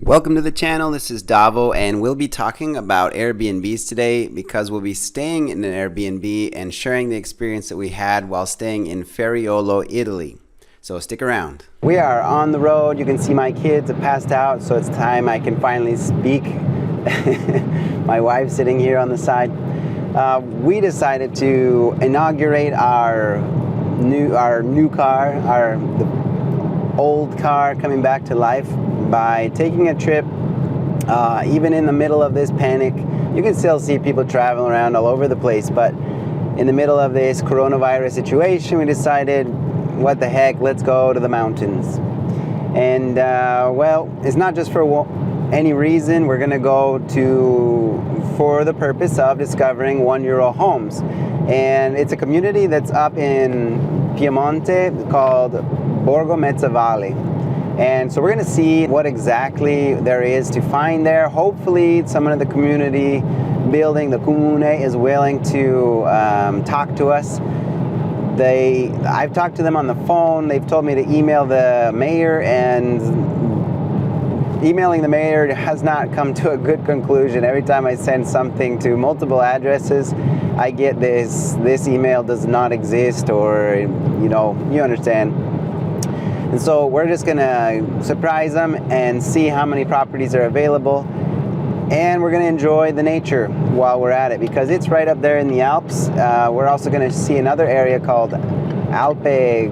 Welcome to the channel. This is Davo, and we'll be talking about Airbnbs today because we'll be staying in an Airbnb and sharing the experience that we had while staying in Feriolo, Italy. So stick around. We are on the road. You can see my kids have passed out, so it's time I can finally speak. My wife's sitting here on the side. We decided to inaugurate our new car, the old car coming back to life, by taking a trip. Even in the middle of this panic, you can still see people traveling around all over the place, but in the middle of this coronavirus situation, we decided, what the heck, let's go to the mountains. And well, it's not just for any reason. We're gonna go for the purpose of discovering €1 homes, and it's a community that's up in Piemonte called Borgomezzavalle. And so we're going to see what exactly there is to find there. Hopefully someone in the community building, the comune, is willing to talk to us. I've talked to them on the phone. They've told me to email the mayor, and emailing the mayor has not come to a good conclusion. Every time I send something to multiple addresses, I get this email does not exist, or, you understand. And so we're just gonna surprise them and see how many properties are available, and we're gonna enjoy the nature while we're at it because it's right up there in the Alps. We're also gonna see another area called Alpe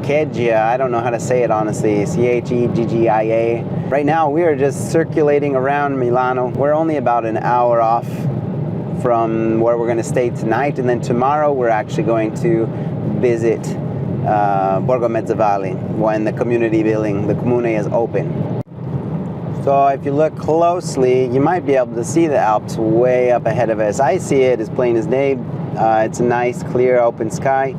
Cheggia. I don't know how to say it honestly, Cheggia. Right now we are just circulating around Milano. We're only about an hour off from where we're gonna stay tonight, and then tomorrow we're actually going to visit Borgomezzavalle when the community building, the comune, is open. So if you look closely, you might be able to see the Alps way up ahead of us. I see it as plain as day. It's a nice, clear, open sky.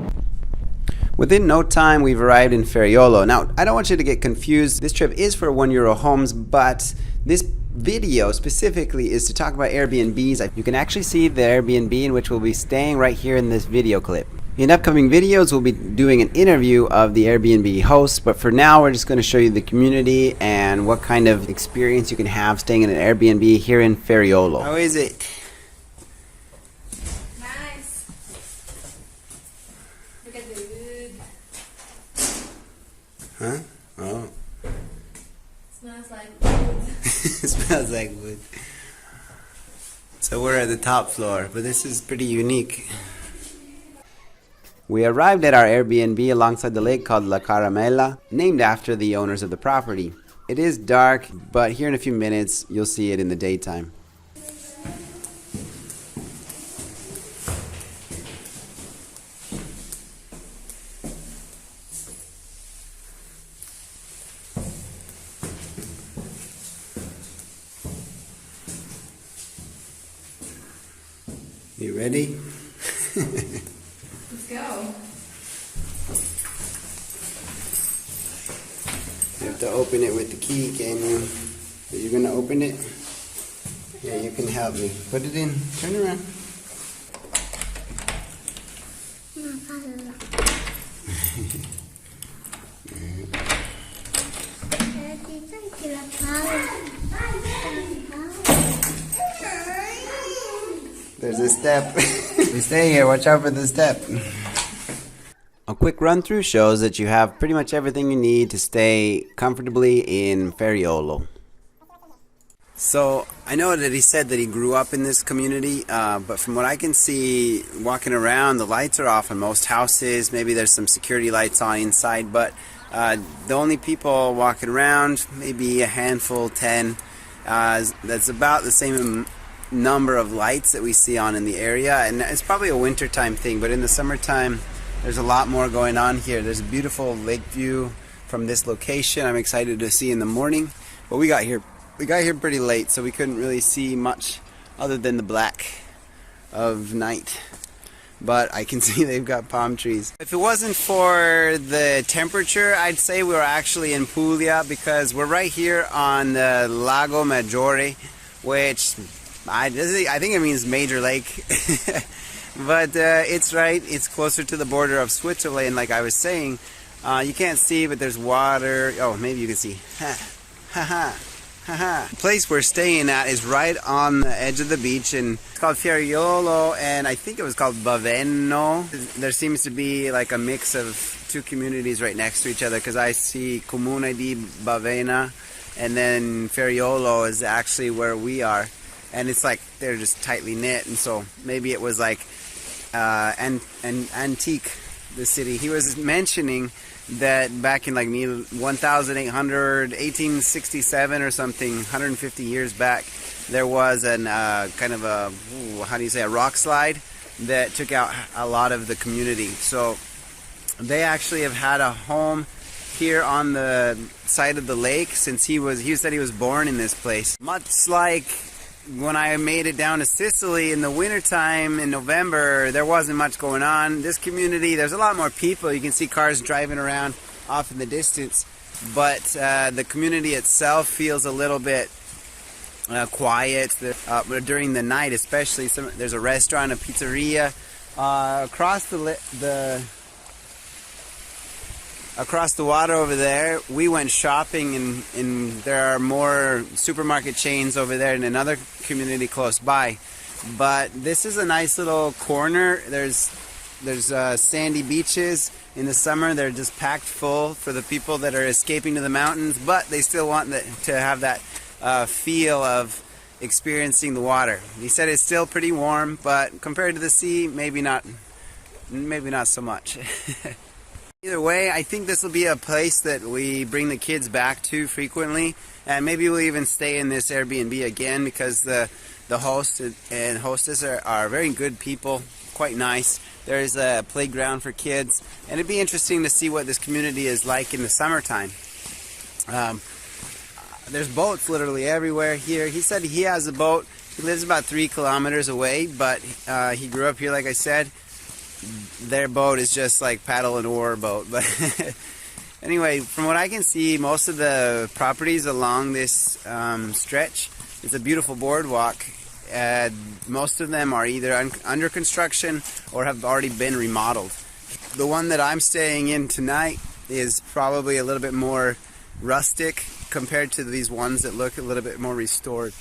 Within no time, we've arrived in Feriolo. Now, I don't want you to get confused. This trip is for €1 homes, but this video specifically is to talk about Airbnbs. You can actually see the Airbnb in which we'll be staying right here in this video clip. In upcoming videos, we'll be doing an interview of the Airbnb host, but for now, we're just going to show you the community and what kind of experience you can have staying in an Airbnb here in Feriolo. How is it? Nice. Look at the wood. Huh? Oh. Smells like wood. It smells like wood. So we're at the top floor, but this is pretty unique. We arrived at our Airbnb alongside the lake called La Caramella, named after the owners of the property. It is dark, but here in a few minutes, you'll see it in the daytime. You ready? Let's go. You have to open it with the key, can you? Are you going to open it? Yeah, you can help me. Put it in. Turn around. There's a step. We stay here. Watch out for the step. A quick run through shows that you have pretty much everything you need to stay comfortably in Feriolo. So I know that he said that he grew up in this community, but from what I can see walking around, the lights are off in most houses. Maybe there's some security lights on inside, but the only people walking around, maybe a handful, 10. That's about the same number of lights that we see on in the area, and it's probably a wintertime thing, but in the summertime there's a lot more going on here. There's a beautiful lake view from this location. I'm excited to see in the morning, but we got here pretty late, so we couldn't really see much other than the black of night, but I can see they've got palm trees. If it wasn't for the temperature, I'd say we were actually in Puglia, because we're right here on the Lake Maggiore, which I think it means major lake. But it's closer to the border of Switzerland, like I was saying. You can't see, but there's water. Oh, maybe you can see. Ha ha. The place we're staying at is right on the edge of the beach, and it's called Feriolo, and I think it was called Baveno. There seems to be like a mix of two communities right next to each other, because I see Comune di Bavena, and then Feriolo is actually where we are, and it's like they're just tightly knit, and so maybe it was like an antique, the city. He was mentioning that back in like 1867 or something, 150 years back, there was an kind of a, how do you say, a rock slide that took out a lot of the community. So they actually have had a home here on the side of the lake since he said he was born in this place. Much like when I made it down to Sicily in the wintertime in November, there wasn't much going on. This community, there's a lot more people. You can see cars driving around off in the distance, but the community itself feels a little bit quiet during the night, especially. There's a restaurant, a pizzeria across the water over there. We went shopping, and there are more supermarket chains over there in another community close by. But this is a nice little corner. There's sandy beaches. In the summer, they're just packed full for the people that are escaping to the mountains, but they still want to have that feel of experiencing the water. He said it's still pretty warm, but compared to the sea, maybe not so much. Either way, I think this will be a place that we bring the kids back to frequently, and maybe we'll even stay in this Airbnb again, because the host and hostess are very good people, quite nice. There's a playground for kids, and it'd be interesting to see what this community is like in the summertime. There's boats literally everywhere here. He said he has a boat. He lives about 3 kilometers away, but he grew up here, like I said. Their boat is just like paddle and oar boat. But anyway, from what I can see, most of the properties along this stretch, it's a beautiful boardwalk. Most of them are either under construction or have already been remodeled. The one that I'm staying in tonight is probably a little bit more rustic compared to these ones that look a little bit more restored.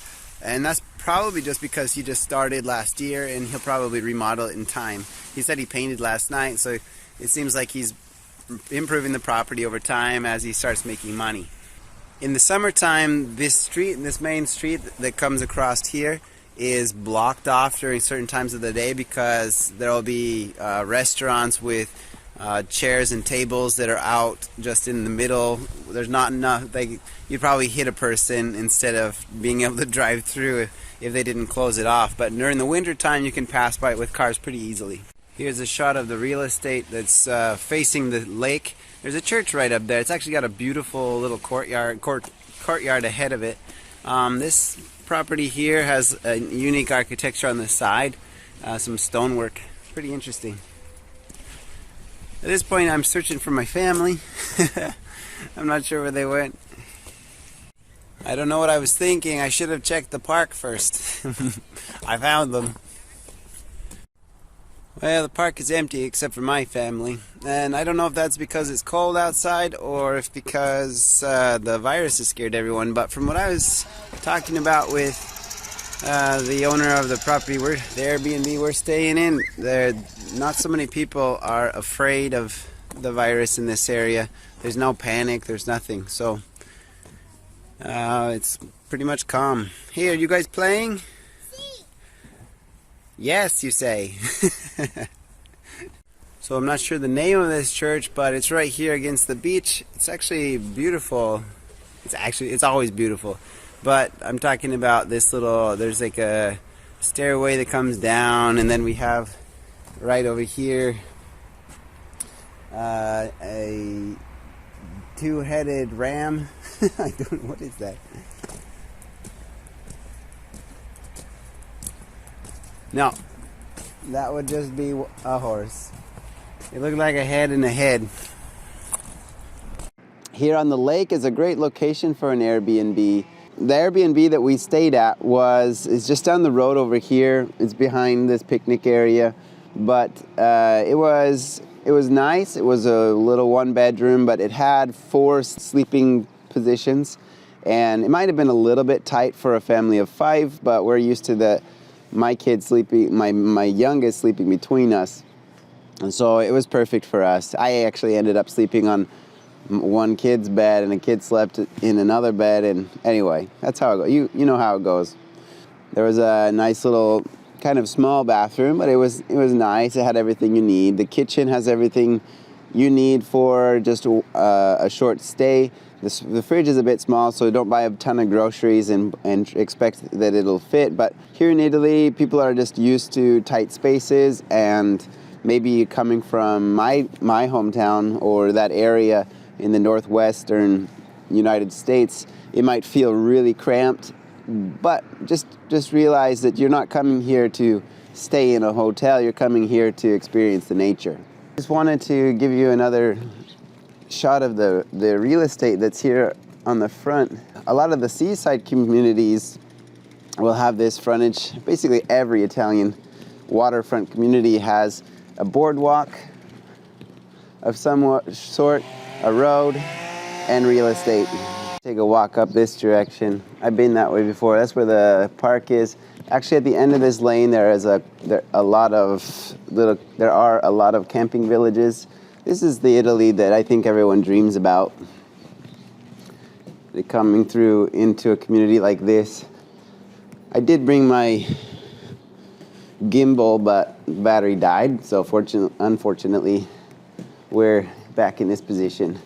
And that's probably just because he just started last year, and he'll probably remodel it in time. He said he painted last night, so it seems like he's improving the property over time as he starts making money. In the summertime, this main street that comes across here is blocked off during certain times of the day, because there will be restaurants with chairs and tables that are out just in the middle. There's not enough. You'd probably hit a person instead of being able to drive through if they didn't close it off. But during the winter time, you can pass by it with cars pretty easily. Here's a shot of the real estate that's facing the lake. There's a church right up there. It's actually got a beautiful little courtyard ahead of it. This property here has a unique architecture on the side, some stonework. Pretty interesting. At this point, I'm searching for my family. I'm not sure where they went. I don't know what I was thinking. I should have checked the park first. I found them. Well, the park is empty except for my family. And I don't know if that's because it's cold outside or if because the virus has scared everyone. But from what I was talking about with the owner of the property, the Airbnb we're staying in, not so many people are afraid of the virus in this area. There's no panic, there's nothing. So it's pretty much calm. Hey, are you guys playing? Yes, you say. So I'm not sure the name of this church, but it's right here against the beach. It's actually beautiful. It's always beautiful. But I'm talking about this there's like a stairway that comes down, and then we have right over here a two-headed ram. I don't know, what is that? No, that would just be a horse. It looked like a head and a head. Here on the lake is a great location for an Airbnb. The Airbnb that we stayed at is just down the road over here. It's behind this picnic area, but it was nice. It was a little one bedroom, but it had 4 sleeping positions, And it might have been a little bit tight for a family of 5, but we're used to my kids sleeping, my youngest sleeping between us. And so it was perfect for us. I actually ended up sleeping on one kid's bed, and a kid slept in another bed. And anyway, that's how it goes. You know how it goes. There was a nice little kind of small bathroom, but it was nice. It had everything you need. The kitchen has everything you need for just a short stay. The fridge is a bit small, so don't buy a ton of groceries and expect that it'll fit. But here in Italy, people are just used to tight spaces, and maybe coming from my hometown or that area in the northwestern United States, it might feel really cramped. But just realize that you're not coming here to stay in a hotel. You're coming here to experience the nature. Just wanted to give you another shot of the real estate that's here on the front. A lot of the seaside communities will have this frontage. Basically every Italian waterfront community has a boardwalk of some sort, a road, and real estate. Take a walk up this direction. I've been that way before. That's where the park is. Actually, at the end of this lane, there are a lot of camping villages. This is the Italy that I think everyone dreams about. Coming through into a community like this. I did bring my gimbal, but battery died. So unfortunately, we're back in this position.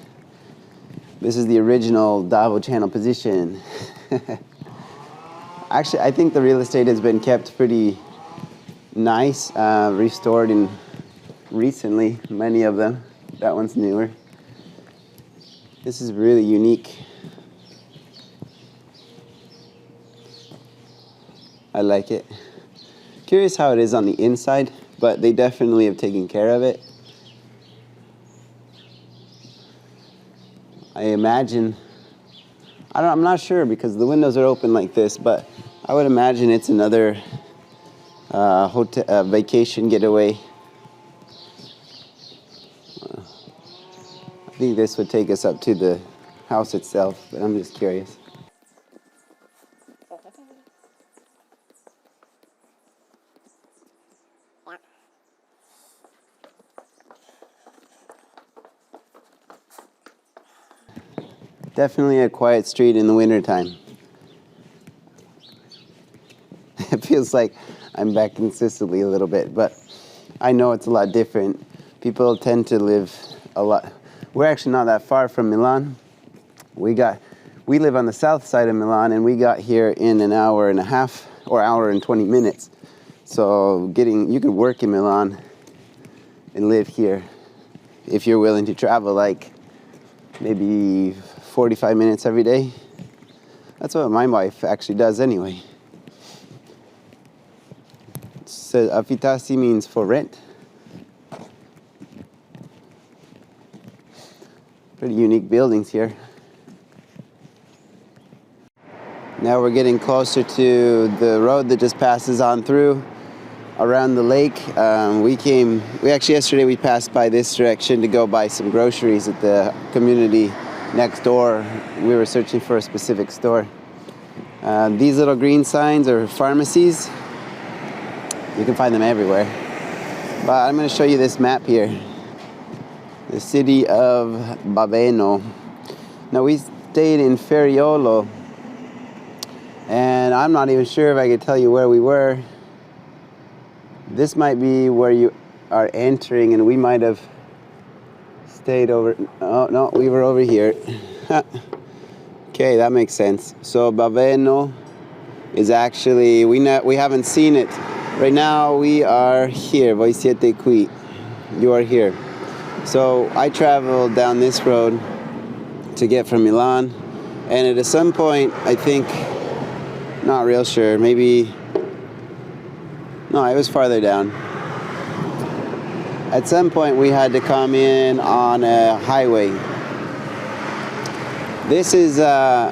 This is the original Davo channel position. Actually, I think the real estate has been kept pretty nice, restored recently, many of them. That one's newer. This is really unique. I like it. Curious how it is on the inside, but they definitely have taken care of it. I imagine, I'm not sure because the windows are open like this, but I would imagine it's another hotel, vacation getaway. I think this would take us up to the house itself, but I'm just curious. Definitely a quiet street in the wintertime. It feels like I'm back in Sicily a little bit, but I know it's a lot different. People tend to live a lot. We're actually not that far from Milan. We live on the south side of Milan, and we got here in an hour and a half or hour and 20 minutes. So you could work in Milan and live here if you're willing to travel like maybe 45 minutes every day. That's what my wife actually does anyway. So affittarsi means for rent. Pretty unique buildings here. Now we're getting closer to the road that just passes on through around the lake. Yesterday we passed by this direction to go buy some groceries at the community next door. We were searching for a specific store. These little green signs are pharmacies. You can find them everywhere. But I'm going to show you this map here. The city of Baveno. Now we stayed in Feriolo, and I'm not even sure if I could tell you where we were. This might be where you are entering, and we might have stayed over. Oh no, we were over here. Okay, that makes sense. So Baveno is actually, we haven't seen it. Right now we are here. Voi siete qui. You are here. So I traveled down this road to get from Milan, and at some point, I think, not real sure, maybe, no, it was farther down. At some point we had to come in on a highway. This is a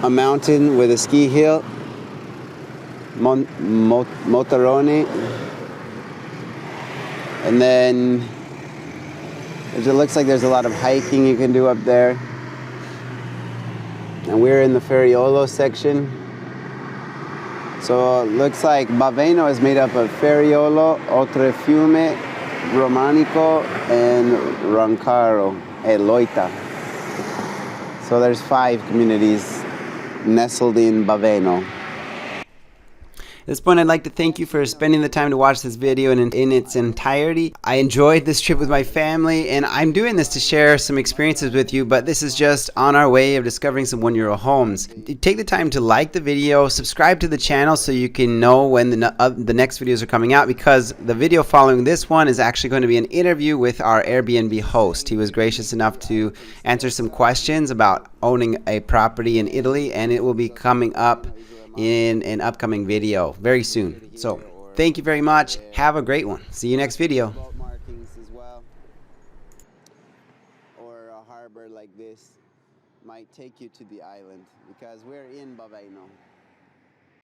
mountain with a ski hill, Motorone, and then it looks like there's a lot of hiking you can do up there. And we're in the Feriolo section. So it looks like Baveno is made up of Feriolo, Oltrefiume, Romanico, and Roncaro e Loita. So there's 5 communities nestled in Baveno. At this point, I'd like to thank you for spending the time to watch this video in its entirety. I enjoyed this trip with my family, and I'm doing this to share some experiences with you, but this is just on our way of discovering some one-euro homes. Take the time to like the video, subscribe to the channel so you can know when the next videos are coming out, because the video following this one is actually going to be an interview with our Airbnb host. He was gracious enough to answer some questions about owning a property in Italy, and it will be coming up in an upcoming video very soon. So thank you very much. Have a great one. See you next video. Markings as well, or a harbor like this might take you to the island, because we're in Baveno.